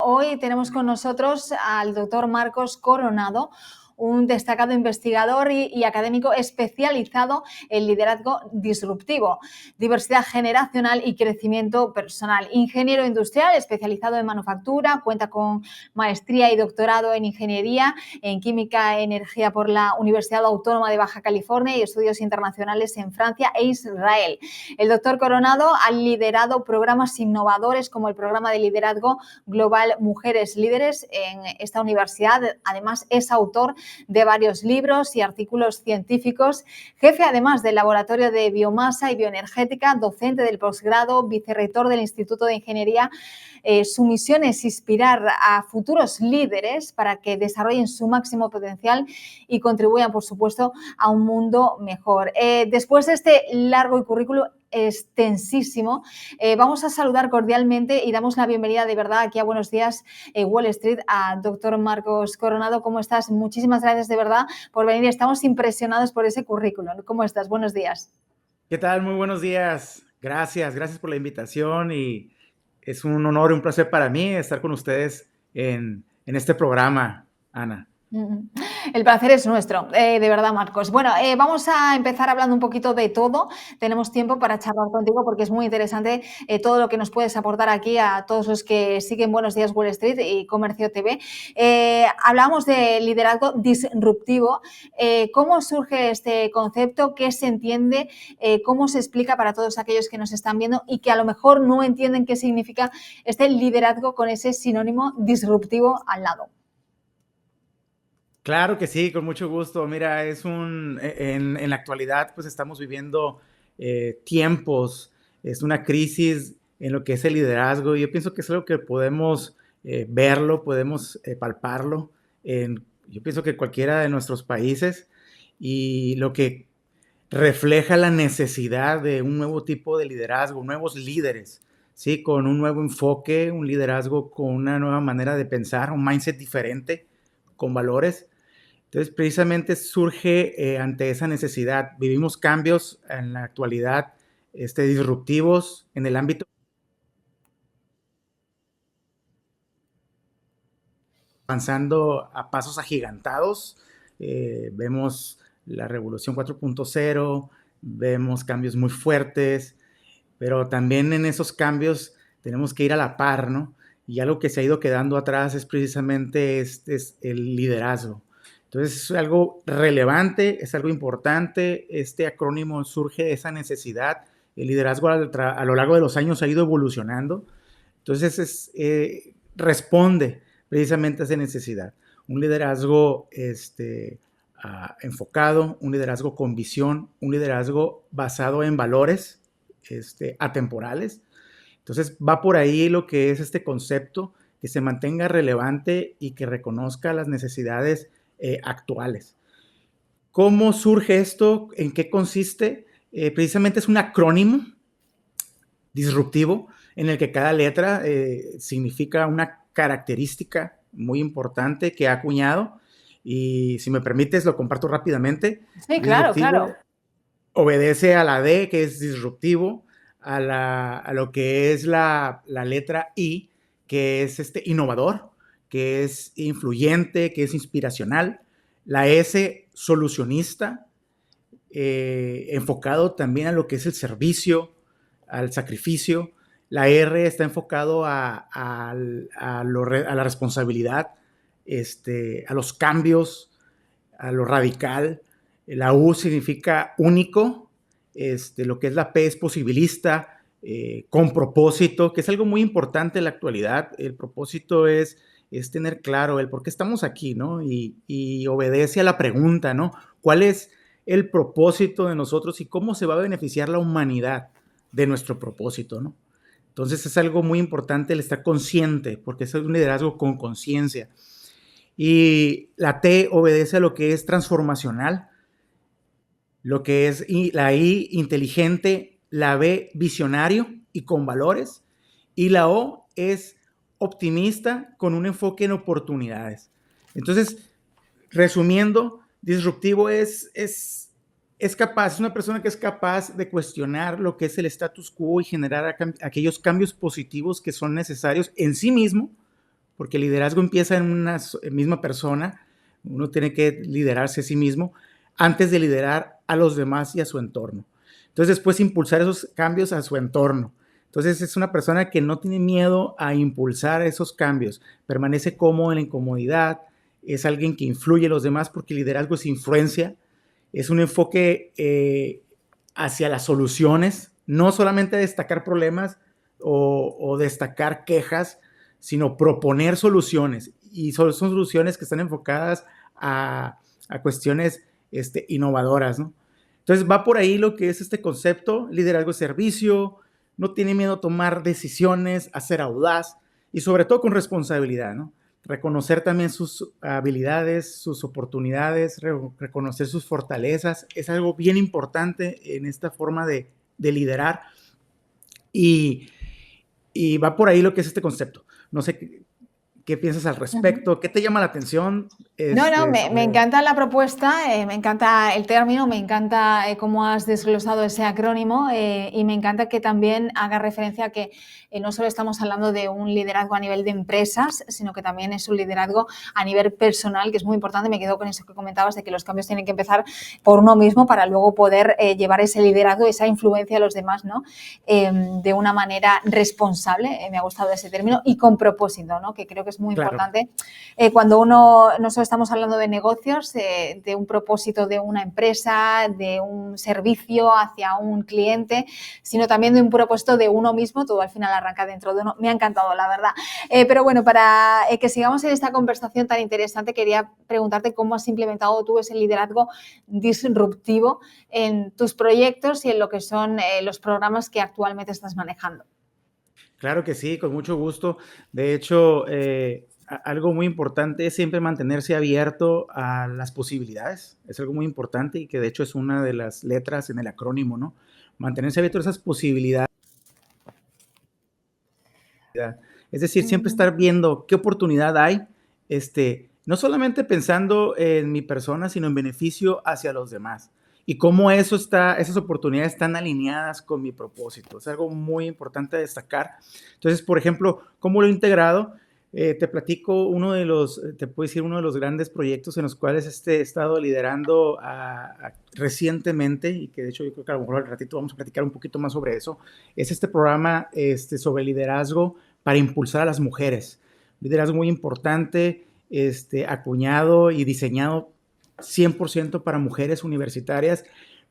Hoy tenemos con nosotros al doctor Marcos Coronado, un destacado investigador y académico especializado en liderazgo disruptivo, diversidad generacional y crecimiento personal. Ingeniero industrial especializado en manufactura, cuenta con maestría y doctorado en ingeniería, en química e energía por la Universidad Autónoma de Baja California y estudios internacionales en Francia e Israel. El doctor Coronado ha liderado programas innovadores como el programa de liderazgo global Mujeres Líderes en esta universidad. Además, es autor de varios libros y artículos científicos, jefe además del Laboratorio de Biomasa y Bioenergética, docente del posgrado, vicerrector del Instituto de Ingeniería. Su misión es inspirar a futuros líderes para que desarrollen su máximo potencial y contribuyan, por supuesto, a un mundo mejor. Después de este largo currículo extensísimo, vamos a saludar cordialmente y damos la bienvenida de verdad aquí a Buenos Días Wall Street a doctor Marcos Coronado. ¿Cómo estás? Muchísimas gracias de verdad por venir. Estamos impresionados por ese currículum. ¿Cómo estás? Buenos días. ¿Qué tal? Muy buenos días. Gracias por la invitación y es un honor y un placer para mí estar con ustedes en este programa, Ana. El placer es nuestro, de verdad, Marcos. Bueno, vamos a empezar hablando un poquito de todo. Tenemos tiempo para charlar contigo porque es muy interesante todo lo que nos puedes aportar aquí a todos los que siguen Buenos Días Wall Street y Comercio TV. Hablamos de liderazgo disruptivo. ¿Cómo surge este concepto? ¿Qué se entiende? ¿Cómo se explica para todos aquellos que nos están viendo y que a lo mejor no entienden qué significa este liderazgo con ese sinónimo disruptivo al lado? Claro que sí, con mucho gusto. Mira, en la actualidad pues estamos viviendo tiempos, es una crisis en lo que es el liderazgo y yo pienso que es algo que podemos verlo, podemos palparlo yo pienso que cualquiera de nuestros países y lo que refleja la necesidad de un nuevo tipo de liderazgo, nuevos líderes, ¿sí? Con un nuevo enfoque, un liderazgo con una nueva manera de pensar, un mindset diferente, con valores. Entonces, precisamente surge ante esa necesidad. Vivimos cambios en la actualidad disruptivos en el ámbito avanzando a pasos agigantados. Vemos la revolución 4.0, vemos cambios muy fuertes, pero también en esos cambios tenemos que ir a la par, ¿no? Y algo que se ha ido quedando atrás es precisamente es el liderazgo. Entonces es algo relevante, es algo importante. Este acrónimo surge de esa necesidad. El liderazgo a lo largo de los años ha ido evolucionando. Entonces responde precisamente a esa necesidad. Un liderazgo enfocado, un liderazgo con visión, un liderazgo basado en valores atemporales. Entonces va por ahí lo que es este concepto, que se mantenga relevante y que reconozca las necesidades actuales. ¿Cómo surge esto? ¿En qué consiste? Precisamente es un acrónimo disruptivo en el que cada letra significa una característica muy importante que ha acuñado. Y si me permites, lo comparto rápidamente. Sí, claro, Disruptivo claro. obedece a la D, que es disruptivo, a lo que es la letra I, que es innovador, que es influyente, que es inspiracional. La S, solucionista, enfocado también a lo que es el servicio, al sacrificio. La R está enfocado a la responsabilidad, a los cambios, a lo radical. La U significa único, lo que es la P es posibilista, con propósito, que es algo muy importante en la actualidad. El propósito es tener claro el por qué estamos aquí, ¿no? Y obedece a la pregunta, ¿no? ¿Cuál es el propósito de nosotros y cómo se va a beneficiar la humanidad de nuestro propósito, ¿no? Entonces es algo muy importante el estar consciente, porque es un liderazgo con conciencia. Y la T obedece a lo que es transformacional, lo que es la I, inteligente, la B, visionario y con valores, y la O es optimista con un enfoque en oportunidades. Entonces, resumiendo, disruptivo es capaz, es una persona que es capaz de cuestionar lo que es el status quo y generar aquellos cambios positivos que son necesarios en sí mismo porque el liderazgo empieza en una misma persona. Uno tiene que liderarse a sí mismo antes de liderar a los demás y a su entorno. Entonces, después impulsar esos cambios a su entorno. Entonces, es una persona que no tiene miedo a impulsar esos cambios, permanece cómodo en la incomodidad, es alguien que influye a los demás porque el liderazgo es influencia, es un enfoque hacia las soluciones, no solamente destacar problemas o destacar quejas, sino proponer soluciones. Y son soluciones que están enfocadas a cuestiones innovadoras, ¿no? Entonces va por ahí lo que es este concepto, liderazgo de servicio, no tiene miedo a tomar decisiones, a ser audaz y sobre todo con responsabilidad, ¿no? Reconocer también sus habilidades, sus oportunidades, reconocer sus fortalezas, es algo bien importante en esta forma de liderar y va por ahí lo que es este concepto. No sé qué piensas al respecto, qué te llama la atención. No, me encanta la propuesta, me encanta el término, me encanta cómo has desglosado ese acrónimo y me encanta que también haga referencia a que no solo estamos hablando de un liderazgo a nivel de empresas, sino que también es un liderazgo a nivel personal, que es muy importante. Me quedo con eso que comentabas de que los cambios tienen que empezar por uno mismo para luego poder llevar ese liderazgo, esa influencia a los demás, ¿no? De una manera responsable, me ha gustado ese término, y con propósito, ¿no? Que creo que es muy importante. Cuando uno, no solo estamos hablando de negocios, de un propósito de una empresa, de un servicio hacia un cliente, sino también de un propósito de uno mismo, todo al final arranca dentro de uno. Me ha encantado, la verdad. Pero bueno, para que sigamos en esta conversación tan interesante, quería preguntarte cómo has implementado tú ese liderazgo disruptivo en tus proyectos y en lo que son los programas que actualmente estás manejando. Claro que sí, con mucho gusto. De hecho, algo muy importante es siempre mantenerse abierto a las posibilidades. Es algo muy importante y que de hecho es una de las letras en el acrónimo, ¿no? Mantenerse abierto a esas posibilidades. Es decir, siempre estar viendo qué oportunidad hay, no solamente pensando en mi persona, sino en beneficio hacia los demás. Y cómo esas oportunidades están alineadas con mi propósito. Es algo muy importante a destacar. Entonces, por ejemplo, ¿cómo lo he integrado? Te platico te puedo decir uno de los grandes proyectos en los cuales he estado liderando recientemente, y que de hecho yo creo que a lo mejor al ratito vamos a platicar un poquito más sobre eso. Es este programa sobre liderazgo para impulsar a las mujeres. Liderazgo muy importante, acuñado y diseñado 100% para mujeres universitarias,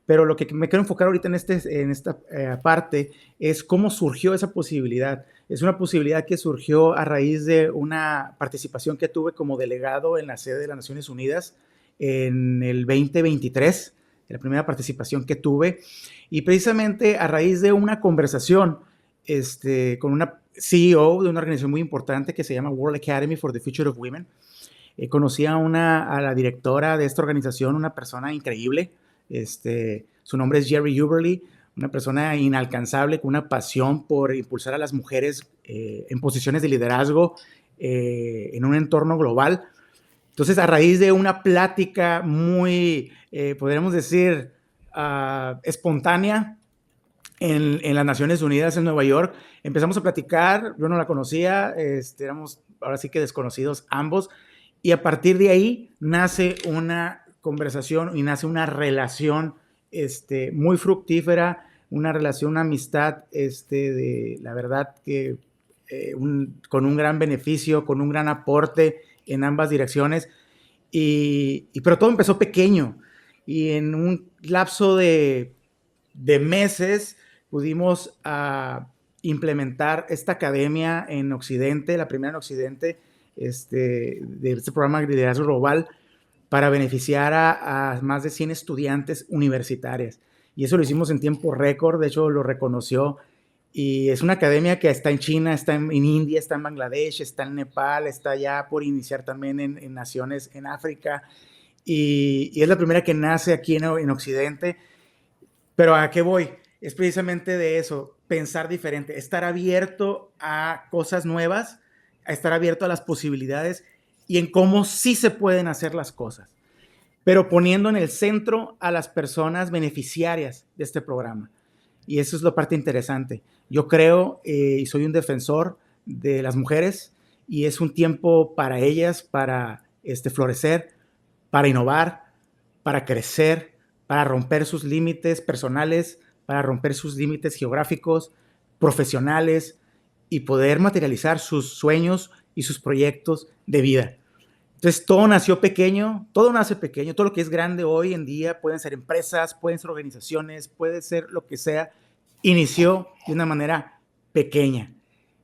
pero lo que me quiero enfocar ahorita en esta parte es cómo surgió esa posibilidad. Es una posibilidad que surgió a raíz de una participación que tuve como delegado en la sede de las Naciones Unidas en el 2023, la primera participación que tuve, y precisamente a raíz de una conversación con una CEO de una organización muy importante que se llama World Academy for the Future of Women. Conocí a la directora de esta organización, una persona increíble. Su nombre es Jerry Uberly, una persona inalcanzable con una pasión por impulsar a las mujeres en posiciones de liderazgo en un entorno global. Entonces, a raíz de una plática muy, podríamos decir, espontánea en las Naciones Unidas en Nueva York, empezamos a platicar. Yo no la conocía, éramos ahora sí que desconocidos ambos, y a partir de ahí nace una conversación y nace una relación muy fructífera, una relación, una amistad, la verdad que con un gran beneficio, con un gran aporte en ambas direcciones, pero todo empezó pequeño, y en un lapso de meses pudimos implementar esta academia en Occidente, la primera en Occidente, de este programa de liderazgo global, para beneficiar a más de 100 estudiantes universitarias. Y eso lo hicimos en tiempo récord, de hecho lo reconoció. Y es una academia que está en China, está en India, está en Bangladesh, está en Nepal, está ya por iniciar también en naciones en África. Y es la primera que nace aquí en Occidente. Pero ¿a qué voy? Es precisamente de eso, pensar diferente, estar abierto a cosas nuevas, a estar abierto a las posibilidades y en cómo sí se pueden hacer las cosas, pero poniendo en el centro a las personas beneficiarias de este programa. Y eso es la parte interesante. Yo creo y soy un defensor de las mujeres y es un tiempo para ellas, para florecer, para innovar, para crecer, para romper sus límites personales, para romper sus límites geográficos, profesionales y poder materializar sus sueños y sus proyectos de vida. Entonces, todo nació pequeño, todo nace pequeño, todo lo que es grande hoy en día, pueden ser empresas, pueden ser organizaciones, puede ser lo que sea, inició de una manera pequeña.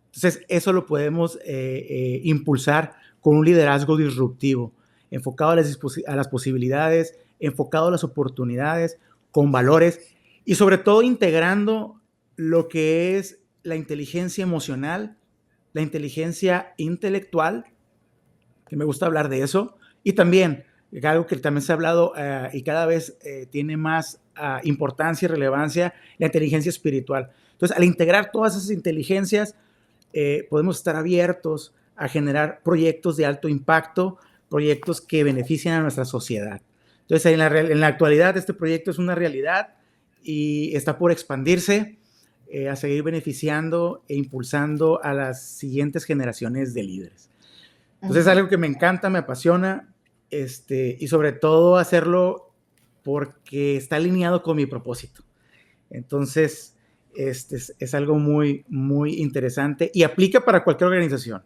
Entonces, eso lo podemos impulsar con un liderazgo disruptivo, enfocado a las posibilidades, enfocado a las oportunidades, con valores y sobre todo integrando lo que es la inteligencia emocional, la inteligencia intelectual, que me gusta hablar de eso, y también algo que también se ha hablado y cada vez tiene más importancia y relevancia, la inteligencia espiritual. Entonces, al integrar todas esas inteligencias, podemos estar abiertos a generar proyectos de alto impacto, proyectos que beneficien a nuestra sociedad. Entonces, en la actualidad, este proyecto es una realidad y está por expandirse a seguir beneficiando e impulsando a las siguientes generaciones de líderes. Entonces, es algo que me encanta, me apasiona, y sobre todo hacerlo porque está alineado con mi propósito. Entonces, es algo muy, muy interesante y aplica para cualquier organización.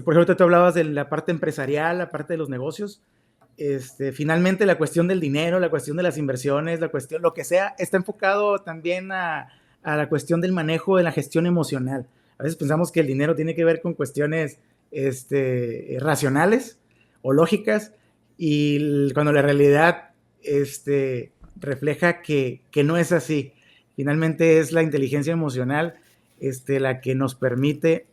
Por ejemplo, tú hablabas de la parte empresarial, la parte de los negocios. Finalmente, la cuestión del dinero, la cuestión de las inversiones, la cuestión, lo que sea, está enfocado también a la cuestión del manejo de la gestión emocional. A veces pensamos que el dinero tiene que ver con cuestiones racionales o lógicas, y cuando la realidad refleja que no es así. Finalmente es la inteligencia emocional la que nos permite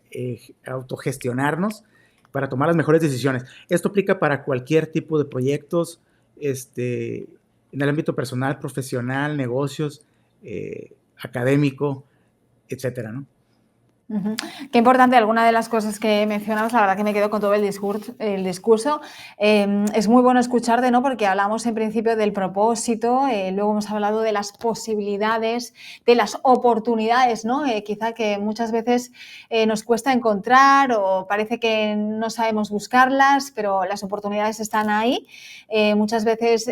autogestionarnos para tomar las mejores decisiones. Esto aplica para cualquier tipo de proyectos, en el ámbito personal, profesional, negocios, académico, etcétera, ¿no? Qué importante, alguna de las cosas que mencionabas, la verdad que me quedo con todo el discurso. Es muy bueno escucharte, ¿no? Porque hablamos en principio del propósito, luego hemos hablado de las posibilidades, de las oportunidades, ¿no? Quizá que muchas veces nos cuesta encontrar o parece que no sabemos buscarlas, pero las oportunidades están ahí. Muchas veces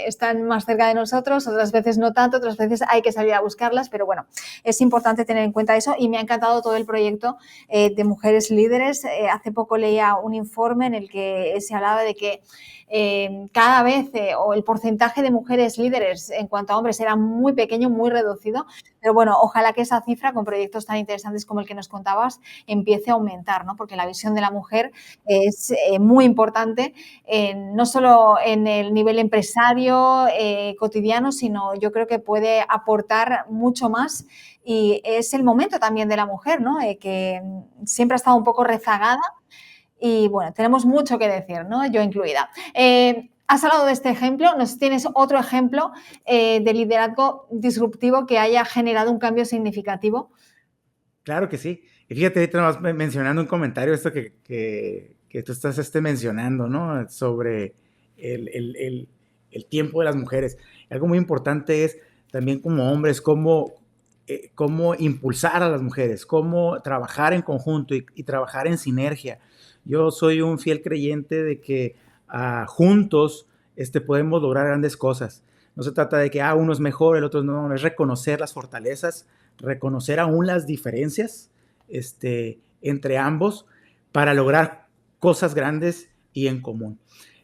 están más cerca de nosotros, otras veces no tanto, otras veces hay que salir a buscarlas, pero bueno, es importante tener en cuenta eso y me ha encantado todo el proyecto de mujeres líderes. Hace poco leía un informe en el que se hablaba de que cada vez o el porcentaje de mujeres líderes en cuanto a hombres era muy pequeño, muy reducido, pero bueno, ojalá que esa cifra con proyectos tan interesantes como el que nos contabas empiece a aumentar, ¿no? Porque la visión de la mujer es muy importante, no solo en el nivel empresario cotidiano, sino yo creo que puede aportar mucho más. Y es el momento también de la mujer, ¿no? Que siempre ha estado un poco rezagada y, bueno, tenemos mucho que decir, ¿no? Yo incluida. Has hablado de este ejemplo, ¿nos tienes otro ejemplo de liderazgo disruptivo que haya generado un cambio significativo? Claro que sí. Y fíjate, ahorita vas mencionando un comentario, esto que tú estás mencionando, ¿no? Sobre el tiempo de las mujeres. Algo muy importante es también como hombres, cómo impulsar a las mujeres, cómo trabajar en conjunto y trabajar en sinergia. Yo soy un fiel creyente de que juntos podemos lograr grandes cosas. No se trata de que uno es mejor, el otro no, es reconocer las fortalezas, reconocer aún las diferencias entre ambos para lograr cosas grandes y en común.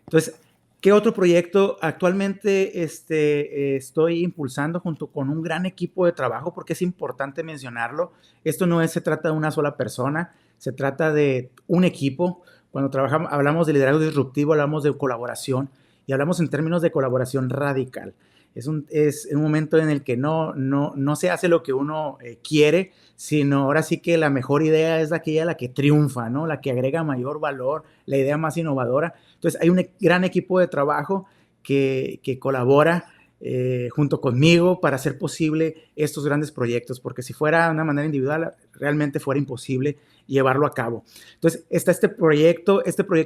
Entonces, ¿qué otro proyecto actualmente estoy impulsando junto con un gran equipo de trabajo? Porque es importante mencionarlo. Esto no se trata de una sola persona, se trata de un equipo. Cuando hablamos de liderazgo disruptivo, hablamos de colaboración y hablamos en términos de colaboración radical. Es un momento en el que no se hace lo que uno quiere, sino ahora sí que la mejor idea es aquella la que triunfa, ¿no? La que agrega mayor valor, la idea más innovadora. Entonces, hay un gran equipo de trabajo que colabora junto conmigo para hacer posible estos grandes proyectos, porque si fuera de una manera individual, realmente fuera imposible llevarlo a cabo. Entonces, está este proyecto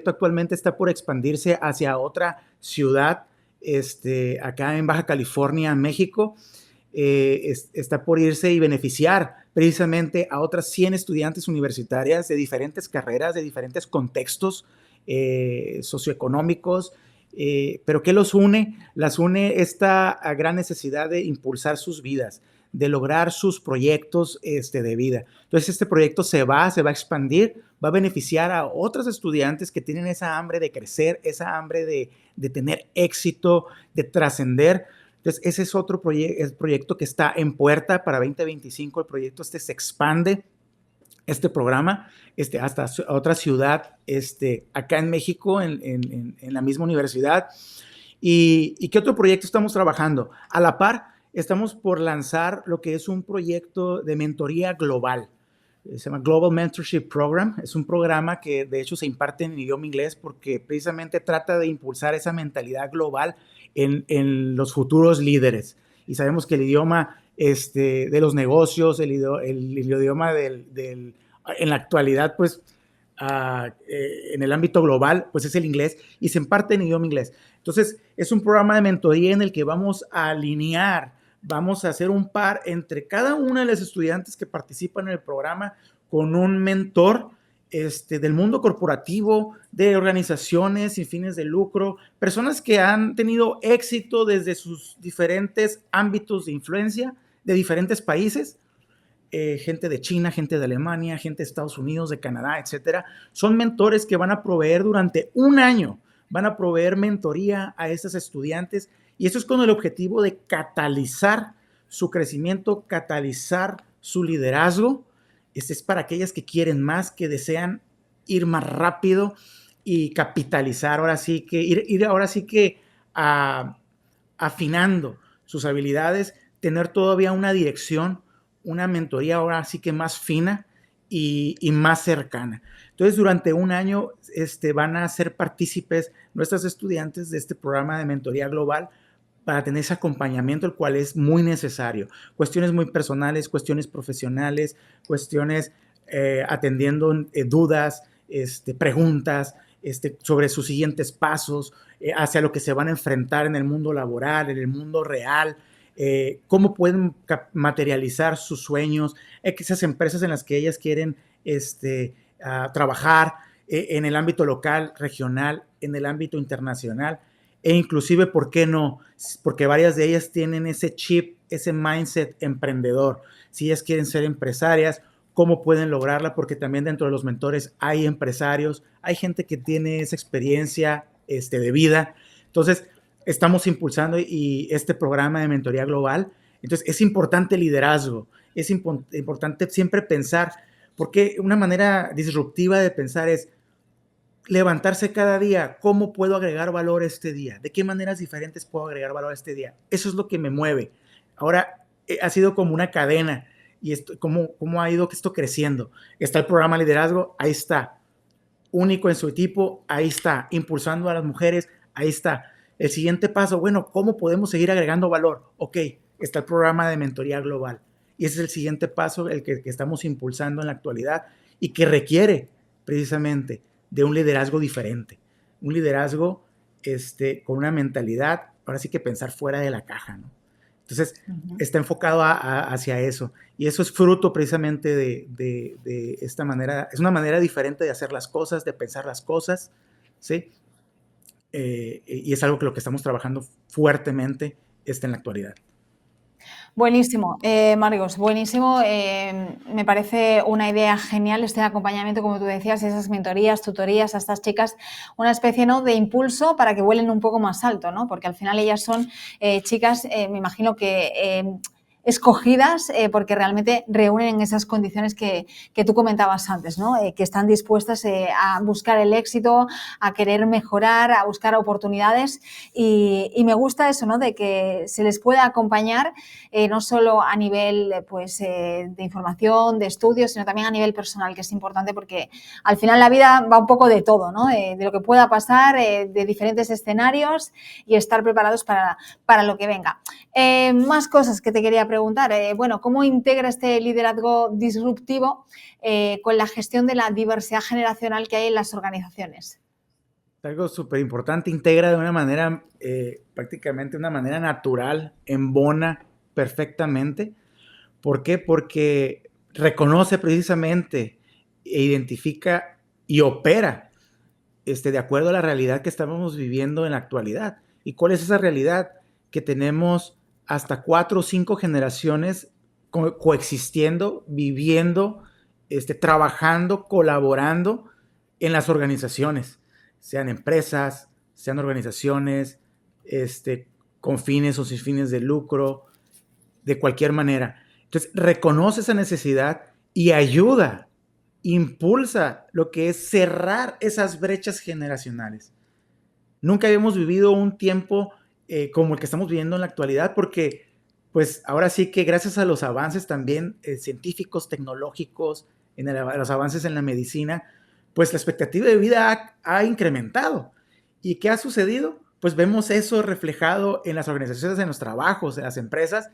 actualmente está por expandirse hacia otra ciudad, acá en Baja California, México. Está por irse y beneficiar precisamente a otras 100 estudiantes universitarias de diferentes carreras, de diferentes contextos socioeconómicos, pero ¿qué los une? Las une esta gran necesidad de impulsar sus vidas, de lograr sus proyectos de vida. Entonces este proyecto se va a expandir, va a beneficiar a otros estudiantes que tienen esa hambre de crecer, esa hambre de tener éxito, de trascender. Entonces ese es otro proyecto que está en puerta para 2025. El proyecto se expande, este programa, hasta otra ciudad, acá en México, en la misma universidad. ¿Y qué otro proyecto estamos trabajando? A la par, estamos por lanzar lo que es un proyecto de mentoría global. Se llama Global Mentorship Program. Es un programa que de hecho se imparte en idioma inglés porque precisamente trata de impulsar esa mentalidad global en los futuros líderes. Y sabemos que el idioma de los negocios, el idioma en la actualidad, pues en el ámbito global, pues es el inglés y se imparte en idioma inglés. Entonces, es un programa de mentoría en el que vamos a alinear, vamos a hacer un par entre cada una de las estudiantes que participan en el programa con un mentor del mundo corporativo, de organizaciones sin fines de lucro, personas que han tenido éxito desde sus diferentes ámbitos de influencia de diferentes países, gente de China, gente de Alemania, gente de Estados Unidos, de Canadá, etcétera. Son mentores que van a proveer durante un año, van a proveer mentoría a estos estudiantes y eso es con el objetivo de catalizar su crecimiento, catalizar su liderazgo. Este es para aquellas que quieren más, que desean ir más rápido y capitalizar, ahora sí que ir ahora sí que afinando sus habilidades, tener todavía una dirección, una mentoría ahora sí que más fina y más cercana. Entonces, durante un año van a ser partícipes nuestros estudiantes de este programa de mentoría global para tener ese acompañamiento, el cual es muy necesario. Cuestiones muy personales, cuestiones profesionales, cuestiones atendiendo dudas, preguntas sobre sus siguientes pasos, hacia lo que se van a enfrentar en el mundo laboral, en el mundo real, cómo pueden materializar sus sueños, esas empresas en las que ellas quieren trabajar, en el ámbito local, regional, en el ámbito internacional, e inclusive, ¿por qué no? Porque varias de ellas tienen ese chip, ese mindset emprendedor. Si ellas quieren ser empresarias, ¿cómo pueden lograrla? Porque también dentro de los mentores hay empresarios, hay gente que tiene esa experiencia de vida. Entonces, estamos impulsando este programa de mentoría global. Entonces, es importante el liderazgo, es importante siempre pensar, porque una manera disruptiva de pensar es levantarse cada día, ¿cómo puedo agregar valor este día? ¿De qué maneras diferentes puedo agregar valor este día? Eso es lo que me mueve. Ahora, ha sido como una cadena y cómo ha ido esto creciendo. Está el programa Liderazgo, ahí está. Único en su tipo, ahí está. Impulsando a las mujeres, ahí está. El siguiente paso, bueno, ¿cómo podemos seguir agregando valor? Ok, está el programa de mentoría global. Y ese es el siguiente paso, el que estamos impulsando en la actualidad y que requiere precisamente de un liderazgo diferente. Un liderazgo con una mentalidad, ahora sí que pensar fuera de la caja, ¿no? Entonces, está enfocado hacia eso. Y eso es fruto precisamente de esta manera. Es una manera diferente de hacer las cosas, de pensar las cosas, ¿sí? Y es algo que lo que estamos trabajando fuertemente en la actualidad. Buenísimo, Marcos, buenísimo. Me parece una idea genial este acompañamiento, como tú decías, esas mentorías, tutorías a estas chicas, una especie, ¿no?, de impulso para que vuelen un poco más alto, ¿no? Porque al final ellas son chicas, me imagino que escogidas porque realmente reúnen esas condiciones que tú comentabas antes, ¿no? Que están dispuestas a buscar el éxito, a querer mejorar, a buscar oportunidades y me gusta eso, ¿no?, de que se les pueda acompañar no solo a nivel de información, de estudios, sino también a nivel personal, que es importante porque al final la vida va un poco de todo, ¿no? De lo que pueda pasar, de diferentes escenarios y estar preparados para lo que venga. Más cosas que te quería preguntar. Bueno, ¿cómo integra este liderazgo disruptivo con la gestión de la diversidad generacional que hay en las organizaciones? Algo súper importante, integra de una manera, prácticamente una manera natural, embona perfectamente. ¿Por qué? Porque reconoce precisamente e identifica y opera de acuerdo a la realidad que estamos viviendo en la actualidad. ¿Y cuál es esa realidad? Que tenemos hasta 4 o 5 generaciones coexistiendo, viviendo, trabajando, colaborando en las organizaciones, sean empresas, sean organizaciones, con fines o sin fines de lucro, de cualquier manera. Entonces, reconoce esa necesidad y ayuda, impulsa lo que es cerrar esas brechas generacionales. Nunca habíamos vivido un tiempo como el que estamos viviendo en la actualidad, porque pues ahora sí que gracias a los avances también científicos, tecnológicos, los avances en la medicina, pues la expectativa de vida ha incrementado. ¿Y qué ha sucedido? Pues vemos eso reflejado en las organizaciones, en los trabajos, en las empresas.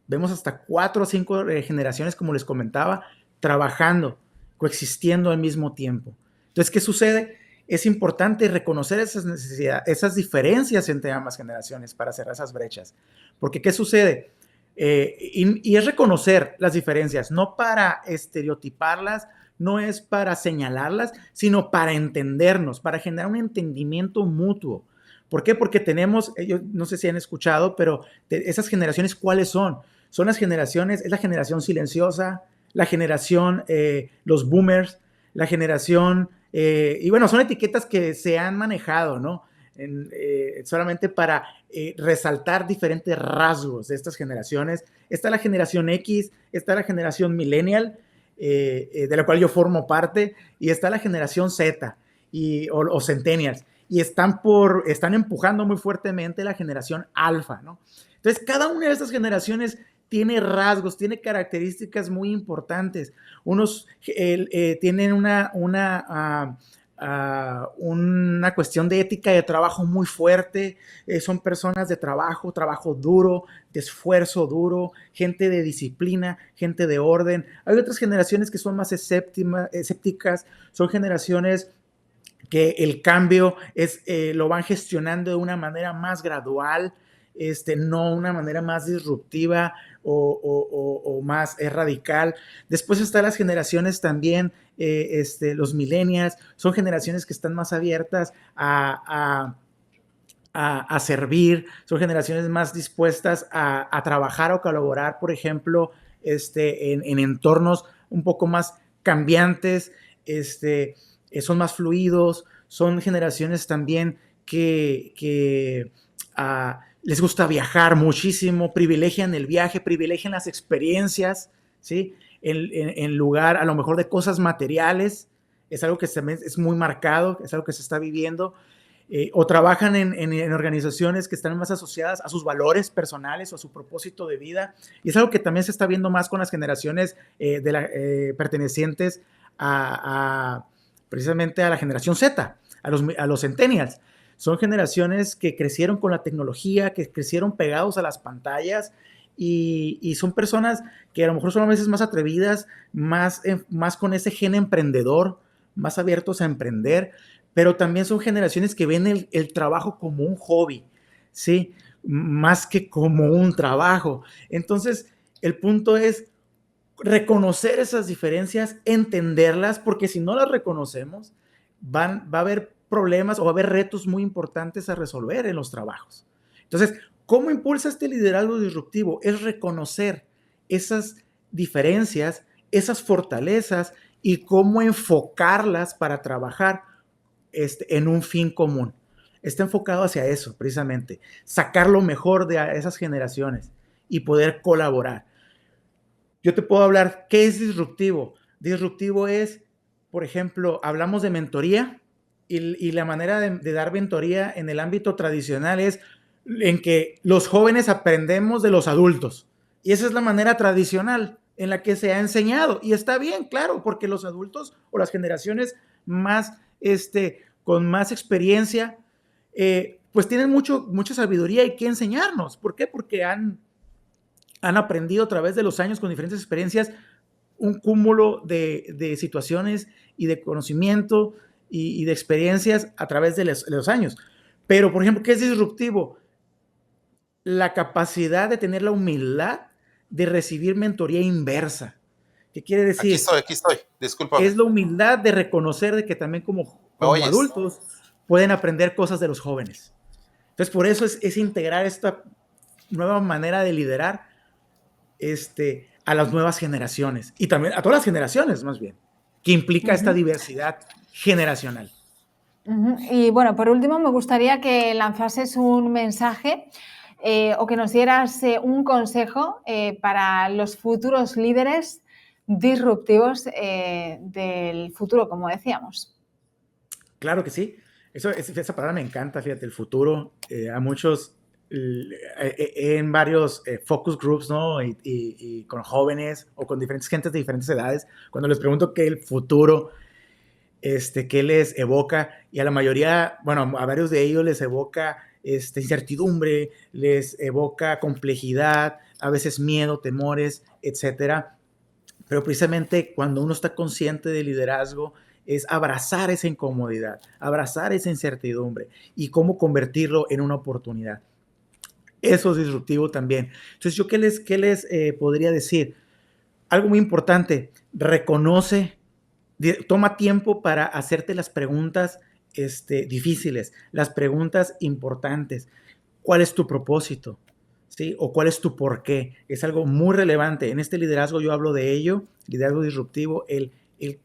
Vemos hasta 4 o 5 generaciones, como les comentaba, trabajando, coexistiendo al mismo tiempo. Entonces, ¿qué sucede? Es importante reconocer esas necesidades, esas diferencias entre ambas generaciones para cerrar esas brechas. Porque, ¿qué sucede? Y es reconocer las diferencias, no para estereotiparlas, no es para señalarlas, sino para entendernos, para generar un entendimiento mutuo. ¿Por qué? Porque tenemos, yo no sé si han escuchado, pero esas generaciones, ¿cuáles son? Son las generaciones, es la generación silenciosa, la generación, los boomers, la generación, y bueno, son etiquetas que se han manejado, ¿no? Solamente para resaltar diferentes rasgos de estas generaciones. Está la generación X, está la generación millennial, de la cual yo formo parte, y está la generación Z o centennials, y están empujando muy fuertemente la generación alfa, ¿no? Entonces, cada una de estas generaciones tiene rasgos, tiene características muy importantes. Unos tienen una cuestión de ética de trabajo muy fuerte, son personas de trabajo duro, de esfuerzo duro, gente de disciplina, gente de orden. Hay otras generaciones que son más escépticas, son generaciones que el cambio lo van gestionando de una manera más gradual, no una manera más disruptiva o más radical. Después están las generaciones también, los millennials, son generaciones que están más abiertas a servir, son generaciones más dispuestas a trabajar o colaborar, por ejemplo, en entornos un poco más cambiantes, son más fluidos, son generaciones también que les gusta viajar muchísimo, privilegian el viaje, privilegian las experiencias, ¿sí? En lugar a lo mejor de cosas materiales. Es algo que es muy marcado, es algo que se está viviendo. O trabajan en organizaciones que están más asociadas a sus valores personales o a su propósito de vida. Y es algo que también se está viendo más con las generaciones pertenecientes precisamente a la generación Z, a los centennials. Son generaciones que crecieron con la tecnología, que crecieron pegados a las pantallas, y son personas que a lo mejor son a veces más atrevidas, más con ese gen emprendedor, más abiertos a emprender, pero también son generaciones que ven el trabajo como un hobby, ¿sí? Más que como un trabajo. Entonces, el punto es reconocer esas diferencias, entenderlas, porque si no las reconocemos, va a haber problemas o va a haber retos muy importantes a resolver en los trabajos. Entonces, ¿cómo impulsa este liderazgo disruptivo? Es reconocer esas diferencias, esas fortalezas y cómo enfocarlas para trabajar en un fin común. Está enfocado hacia eso, precisamente, sacar lo mejor de esas generaciones y poder colaborar. Yo te puedo hablar, ¿qué es disruptivo? Disruptivo es, por ejemplo, hablamos de mentoría, y la manera de dar mentoría en el ámbito tradicional es en que los jóvenes aprendemos de los adultos. Y esa es la manera tradicional en la que se ha enseñado. Y está bien, claro, porque los adultos o las generaciones más, con más experiencia, pues tienen mucha sabiduría y que enseñarnos. ¿Por qué? Porque han aprendido a través de los años con diferentes experiencias un cúmulo de situaciones y de conocimiento y de experiencias a través de los años. Pero, por ejemplo, ¿qué es disruptivo? La capacidad de tener la humildad de recibir mentoría inversa. ¿Qué quiere decir? Aquí estoy, discúlpame. Es la humildad de reconocer de que también como adultos pueden aprender cosas de los jóvenes. Entonces, por eso es integrar esta nueva manera de liderar a las nuevas generaciones y también a todas las generaciones, más bien, que implica esta diversidad generacional. Y bueno, por último, me gustaría que lanzases un mensaje o que nos dieras un consejo para los futuros líderes disruptivos del futuro, como decíamos. Claro que sí. Esa palabra me encanta, fíjate, el futuro. A muchos, en varios focus groups, ¿no? Y con jóvenes o con diferentes gentes de diferentes edades, cuando les pregunto qué el futuro, qué les evoca, y a la mayoría, bueno, a varios de ellos les evoca incertidumbre, les evoca complejidad, a veces miedo, temores, etcétera. Pero precisamente cuando uno está consciente del liderazgo, es abrazar esa incomodidad, abrazar esa incertidumbre y cómo convertirlo en una oportunidad. Eso es disruptivo también. Entonces, ¿yo qué les podría decir? Algo muy importante, reconoce, toma tiempo para hacerte las preguntas difíciles, las preguntas importantes. ¿Cuál es tu propósito? ¿Sí? ¿O cuál es tu por qué? Es algo muy relevante. En este liderazgo yo hablo de ello, liderazgo disruptivo, el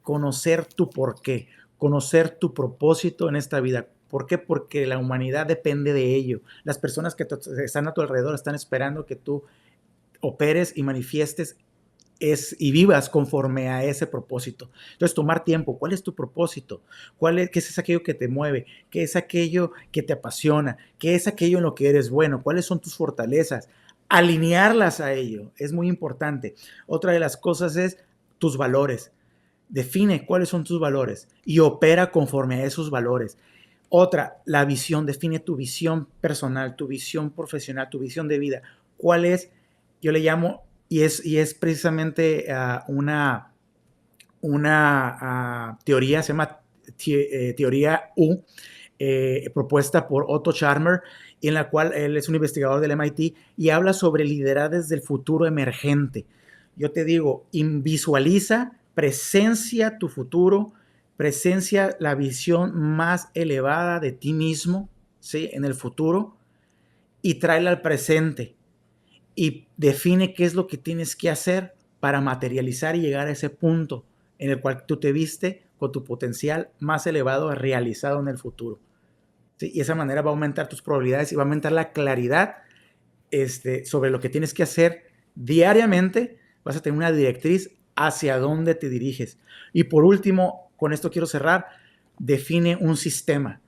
conocer tu por qué, conocer tu propósito en esta vida. ¿Por qué? Porque la humanidad depende de ello. Las personas que están a tu alrededor están esperando que tú operes y manifiestes y vivas conforme a ese propósito. Entonces, tomar tiempo. ¿Cuál es tu propósito? ¿Qué es aquello que te mueve? ¿Qué es aquello que te apasiona? ¿Qué es aquello en lo que eres bueno? ¿Cuáles son tus fortalezas? Alinearlas a ello es muy importante. Otra de las cosas es tus valores. Define cuáles son tus valores y opera conforme a esos valores. Otra, la visión. Define tu visión personal, tu visión profesional, tu visión de vida. ¿Cuál es? Yo le llamo, y es precisamente una teoría, se llama teoría U, propuesta por Otto Scharmer, en la cual él es un investigador del MIT y habla sobre liderazgo del futuro emergente. Yo te digo, visualiza, presencia tu futuro, presencia la visión más elevada de ti mismo, ¿sí? En el futuro, y tráela al presente y define qué es lo que tienes que hacer para materializar y llegar a ese punto en el cual tú te viste con tu potencial más elevado realizado en el futuro. ¿Sí? Y de esa manera va a aumentar tus probabilidades y va a aumentar la claridad sobre lo que tienes que hacer diariamente. Vas a tener una directriz hacia dónde te diriges. Y por último, con esto quiero cerrar, define un sistema.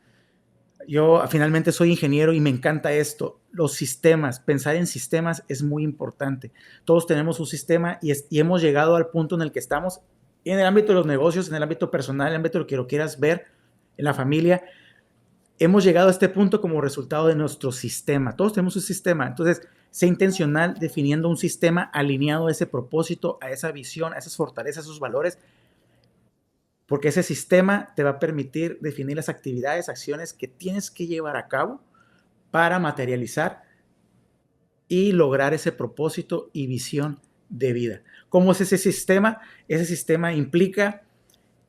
Yo finalmente soy ingeniero y me encanta esto. Los sistemas, pensar en sistemas es muy importante. Todos tenemos un sistema y hemos llegado al punto en el que estamos en el ámbito de los negocios, en el ámbito personal, en el ámbito de lo que lo quieras ver, en la familia. Hemos llegado a este punto como resultado de nuestro sistema. Todos tenemos un sistema. Entonces, sé intencional definiendo un sistema alineado a ese propósito, a esa visión, a esas fortalezas, a esos valores, porque ese sistema te va a permitir definir las actividades, acciones que tienes que llevar a cabo para materializar y lograr ese propósito y visión de vida. ¿Cómo es ese sistema? Ese sistema implica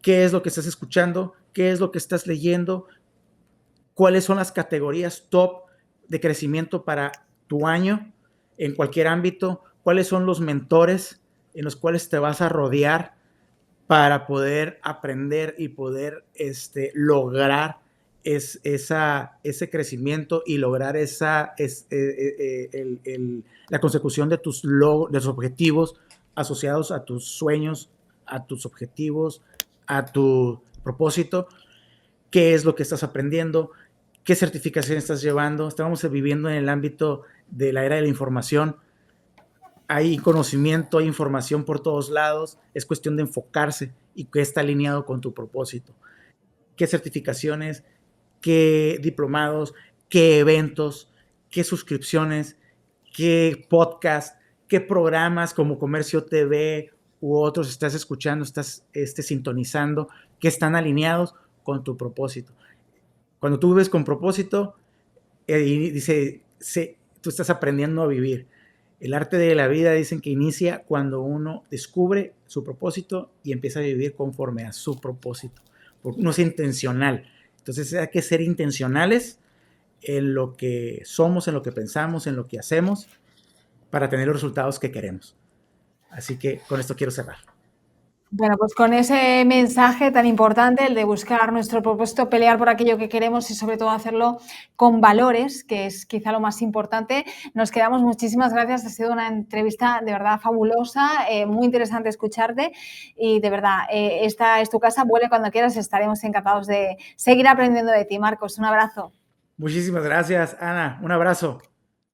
qué es lo que estás escuchando, qué es lo que estás leyendo, cuáles son las categorías top de crecimiento para tu año en cualquier ámbito, cuáles son los mentores en los cuales te vas a rodear para poder aprender y poder lograr ese crecimiento y lograr la consecución de tus objetivos asociados a tus sueños, a tus objetivos, a tu propósito. ¿Qué es lo que estás aprendiendo? ¿Qué certificación estás llevando? Estamos viviendo en el ámbito de la era de la información. Hay conocimiento, hay información por todos lados. Es cuestión de enfocarse y que está alineado con tu propósito. ¿Qué certificaciones? ¿Qué diplomados? ¿Qué eventos? ¿Qué suscripciones? ¿Qué podcast? ¿Qué programas como Comercio TV u otros estás escuchando, estás sintonizando, que están alineados con tu propósito? Cuando tú vives con propósito, tú estás aprendiendo a vivir. El arte de la vida dicen que inicia cuando uno descubre su propósito y empieza a vivir conforme a su propósito. Porque uno es intencional. Entonces hay que ser intencionales en lo que somos, en lo que pensamos, en lo que hacemos, para tener los resultados que queremos. Así que con esto quiero cerrar. Bueno, pues con ese mensaje tan importante, el de buscar nuestro propósito, pelear por aquello que queremos y sobre todo hacerlo con valores, que es quizá lo más importante, nos quedamos. Muchísimas gracias, ha sido una entrevista de verdad fabulosa, muy interesante escucharte y de verdad, esta es tu casa, vuelve cuando quieras, estaremos encantados de seguir aprendiendo de ti. Marcos, un abrazo. Muchísimas gracias, Ana. Un abrazo.